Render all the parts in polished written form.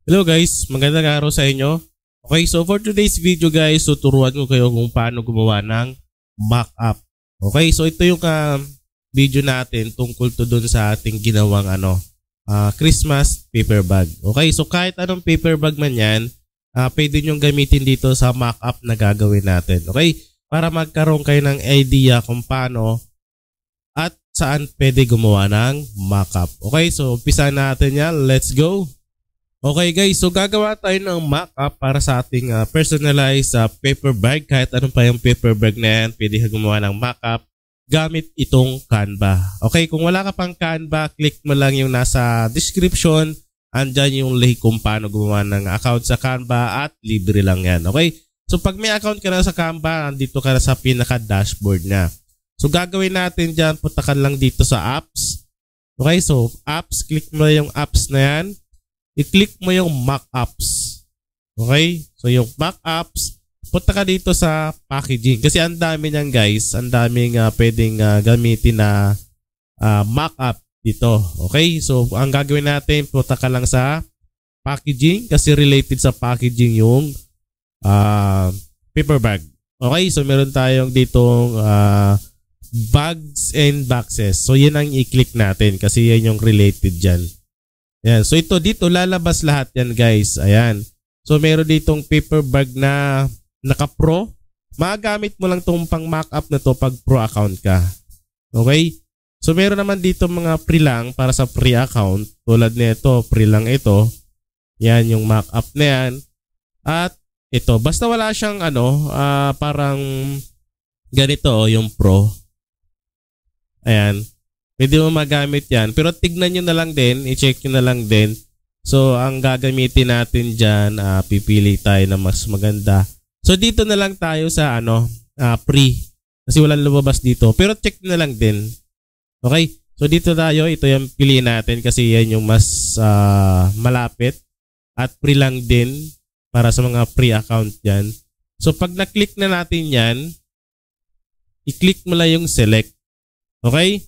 Hello guys, magandang araw sa inyo. Okay, so for today's video guys, tuturuan ko kayo kung paano gumawa ng mock-up. Okay, so ito yung video natin tungkol to dun sa ating ginawang Christmas paper bag. Okay, so kahit anong paper bag man yan, pwede nyong gamitin dito sa mock-up na gagawin natin. Okay, para magkaroon kayo ng idea kung paano at saan pwede gumawa ng mock-up. Okay, so umpisa natin yan. Let's go! Okay guys, so gagawa tayo ng mock-up para sa ating personalized paper bag. Kahit anong pa yung paper bag na yan, pwede ka gumawa ng mock-up gamit itong Canva. Okay, kung wala ka pang Canva, click mo lang yung nasa description. Andyan yung link kung paano gumawa ng account sa Canva at libre lang yan. Okay, so pag may account ka na sa Canva, andito ka na sa pinaka-dashboard na. So gagawin natin dyan, punta ka lang dito sa apps. Okay, so apps, click mo yung apps na yan. I-click mo yung mock-ups. Okay? So yung mock-ups, punta ka dito sa packaging. Kasi ang dami niyan guys. Ang daming pwedeng gamitin na mock-up dito. Okay? So ang gagawin natin, punta ka lang sa packaging. Kasi related sa packaging yung paper bag. Okay? So meron tayong ditong bags and boxes. So yan ang i-click natin. Kasi yan yung related dyan. Ayan. So ito dito lalabas lahat yan guys. Ayan. So meron ditong paper bag na naka-pro. Magagamit mo lang itong pang mock-up na to pag pro account ka. Okay? So meron naman dito mga free lang para sa free account. Tulad nito, free lang ito. Yan yung mock-up na yan. At ito, basta wala siyang parang ganito yung pro. Ayan. Pwede mo magamit yan. Pero tignan nyo na lang din. I-check nyo na lang din. So, ang gagamitin natin dyan, pipili tayo na mas maganda. So, dito na lang tayo sa free. Kasi walang lumabas dito. Pero check na lang din. Okay? So, dito tayo. Ito yung piliin natin kasi yan yung mas malapit. At free lang din para sa mga free account dyan. So, pag na-click na natin yan, i-click mo lang yung select. Okay?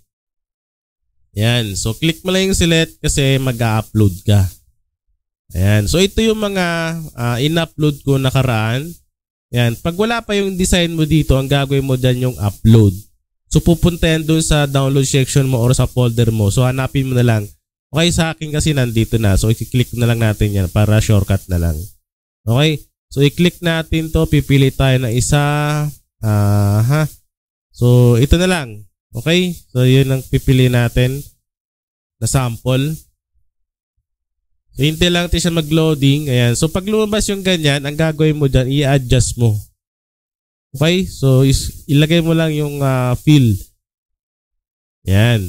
Yan. So, click mo lang yung select kasi mag-upload ka. Ayan. So, ito yung mga in-upload ko nakaraan. Yan. Pag wala pa yung design mo dito, ang gagawin mo dyan yung upload. So, pupunta yan dun sa download section mo or sa folder mo. So, hanapin mo na lang. Okay, sa akin kasi nandito na. So, i-click na lang natin yan para shortcut na lang. Okay. So, i-click natin to. Pipili tayo na isa. So, ito na lang. Okay, so yun ang pipili natin na sample. So hintay lang natin siya mag-loading. Ayan. So pag lumabas yung ganyan, ang gagawin mo dyan, i-adjust mo. Okay, so ilagay mo lang yung fill. Ayan.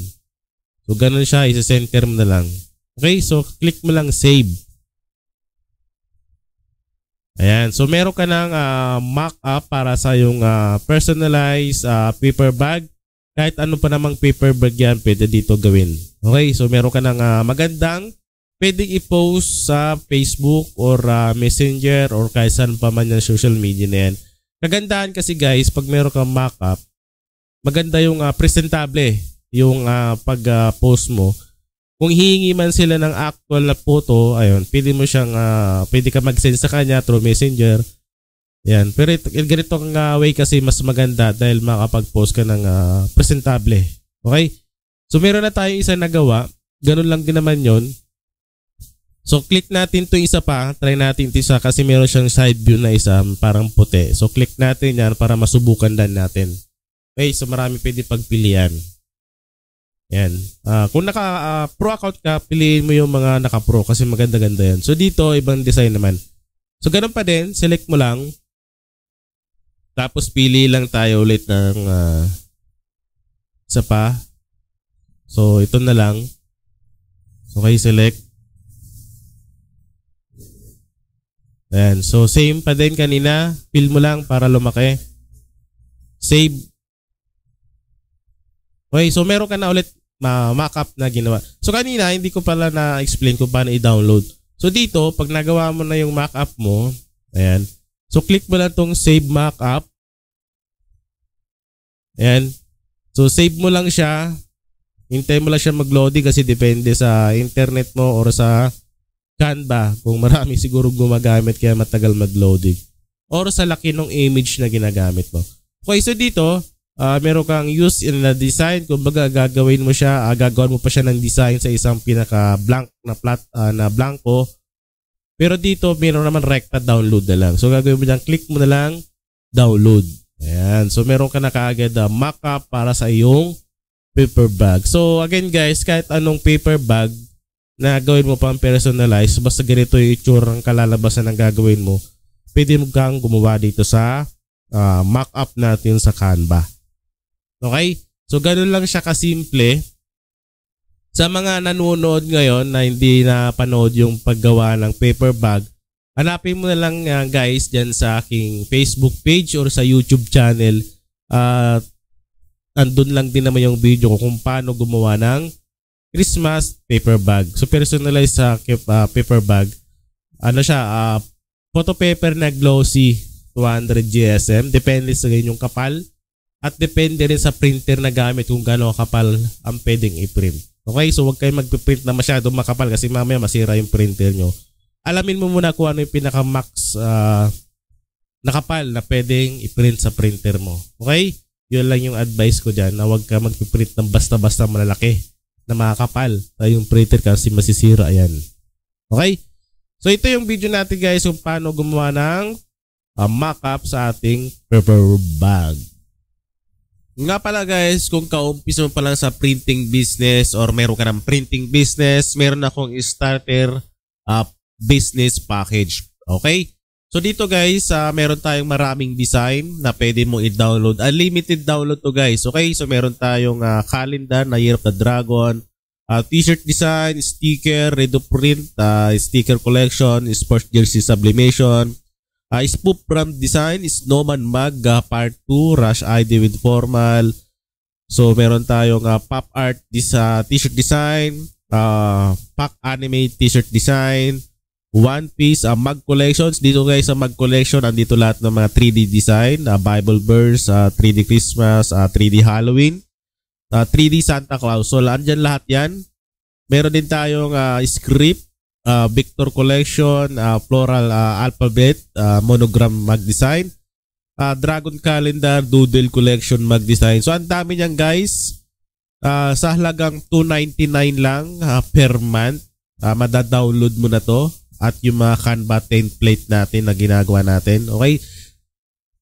So ganun siya, isa-center mo na lang. Okay, so click mo lang save. Ayan, so meron ka ng mock-up para sa yung personalized paper bag. Kahit ano pa namang paper bag yan, pwede dito gawin. Okay, so meron ka ng magandang pwedeng i-post sa Facebook or Messenger or kahit saan pa man yung social media na yan. Kagandahan kasi guys, pag meron kang mock-up, maganda yung presentable yung pag-post mo. Kung hihingi man sila ng actual na photo, ayun, pwede mo siyang, pwede ka mag-send sa kanya through Messenger. Yan, pero ganito ang way kasi mas maganda dahil makapag-post ka ng presentable. Okay? So meron na tayong isa nagawa. Ganun lang din naman yon. So click natin to isa pa. Try natin ito isa kasi meron siyang side view na isa parang puti. So click natin yan para masubukan din natin. Okay, so marami pwede pagpilian. Yan. Kung naka-pro account ka, piliin mo yung mga naka-pro kasi maganda-ganda yan. So dito, ibang design naman. So ganun pa din, select mo lang. Tapos pili lang tayo ulit ng isa pa. So ito na lang. Okay, select. Ayan. So same pa din kanina. Fill mo lang para lumaki. Save. Okay, so meron ka na ulit mock-up na ginawa. So kanina hindi ko pala na-explain kung paano i-download. So dito, pag nagawa mo na yung mock-up mo, ayan. So click mo lang tong save mock-up. Ayan. So save mo lang siya. Hintay mo lang siya mag-loading kasi depende sa internet mo or sa Canva kung marami siguro gumagamit kaya matagal mag-loading. Or sa laki ng image na ginagamit mo. Okay, so dito, meron kang use in the design. Kung baga gagawin mo siya, gagawin mo pa siya ng design sa isang pinaka-blank na blanco. Pero dito, meron naman rekta download na lang. So gagawin mo dyan, click mo na lang, download. Ayan. So meron ka na kaagad mock-up para sa iyong paper bag. So again guys, kahit anong paper bag na gawin mo pang personalize, basta ganito yung itsura ng kalalabasan ng gagawin mo, pwede mo kang gumawa dito sa mock-up natin sa Canva. Okay? So ganun lang siya kasimple. Sa mga nanonood ngayon na hindi na panood yung paggawa ng paper bag, hanapin mo na lang guys dyan sa aking Facebook page or sa YouTube channel. Andun lang din naman yung video ko kung paano gumawa ng Christmas paper bag. So personalized sa paper bag. Ano siya? Photo paper na glossy 200 GSM. Depende sa yung kapal. At depende rin sa printer na gamit kung gaano kapal ang pwedeng i-print. Okay? So huwag kayo magpiprint na masyadong makapal kasi mamaya masira yung printer nyo. Alamin mo muna kung ano yung pinaka-max nakapal na pwedeng i-print sa printer mo. Okay? Yun lang yung advice ko dyan na huwag ka magpiprint ng basta-basta malalaki na makakapal sa yung printer kasi masisira yan. Okay? So ito yung video natin guys kung paano gumawa ng mock-up sa ating paper bag. Nga pala guys, kung kaumpisa mo pa lang sa printing business or meron ka ng printing business, meron akong starter business package. Okay? So dito guys, meron tayong maraming design na pwede mo i-download. Unlimited download to guys. Okay? So meron tayong calendar na Year of the Dragon, t-shirt design, sticker, ready to print, sticker collection, sports jersey sublimation, spoof brand design, snowman mug, part 2, rush ID with formal. So meron tayong pop art t-shirt design, pack anime t-shirt design, One Piece, mug collections. Dito guys sa mug collection, andito lahat ng mga 3D design, Bible verse, 3D Christmas, 3D Halloween, 3D Santa Claus. So andyan lahat yan. Meron din tayong script, Victor collection, floral alphabet, monogram mug design, Dragon calendar, doodle collection mug design. So ang dami niyan guys. Sa halagang $299 lang per month, madadownload mo na to. At yung mga Canva template natin na ginagawa natin. Okay?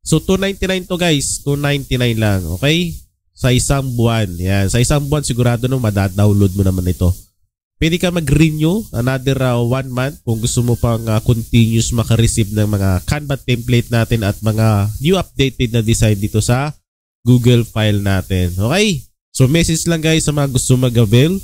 So, $299 to guys. $299 lang. Okay? Sa isang buwan. Yan. Sa isang buwan, sigurado nung madadownload mo naman ito. Pwede ka mag-renew another 1 month kung gusto mo pang continuous makareceive ng mga Canva template natin at mga new updated na design dito sa Google file natin. Okay? So, message lang guys sa mga gusto mag-avail.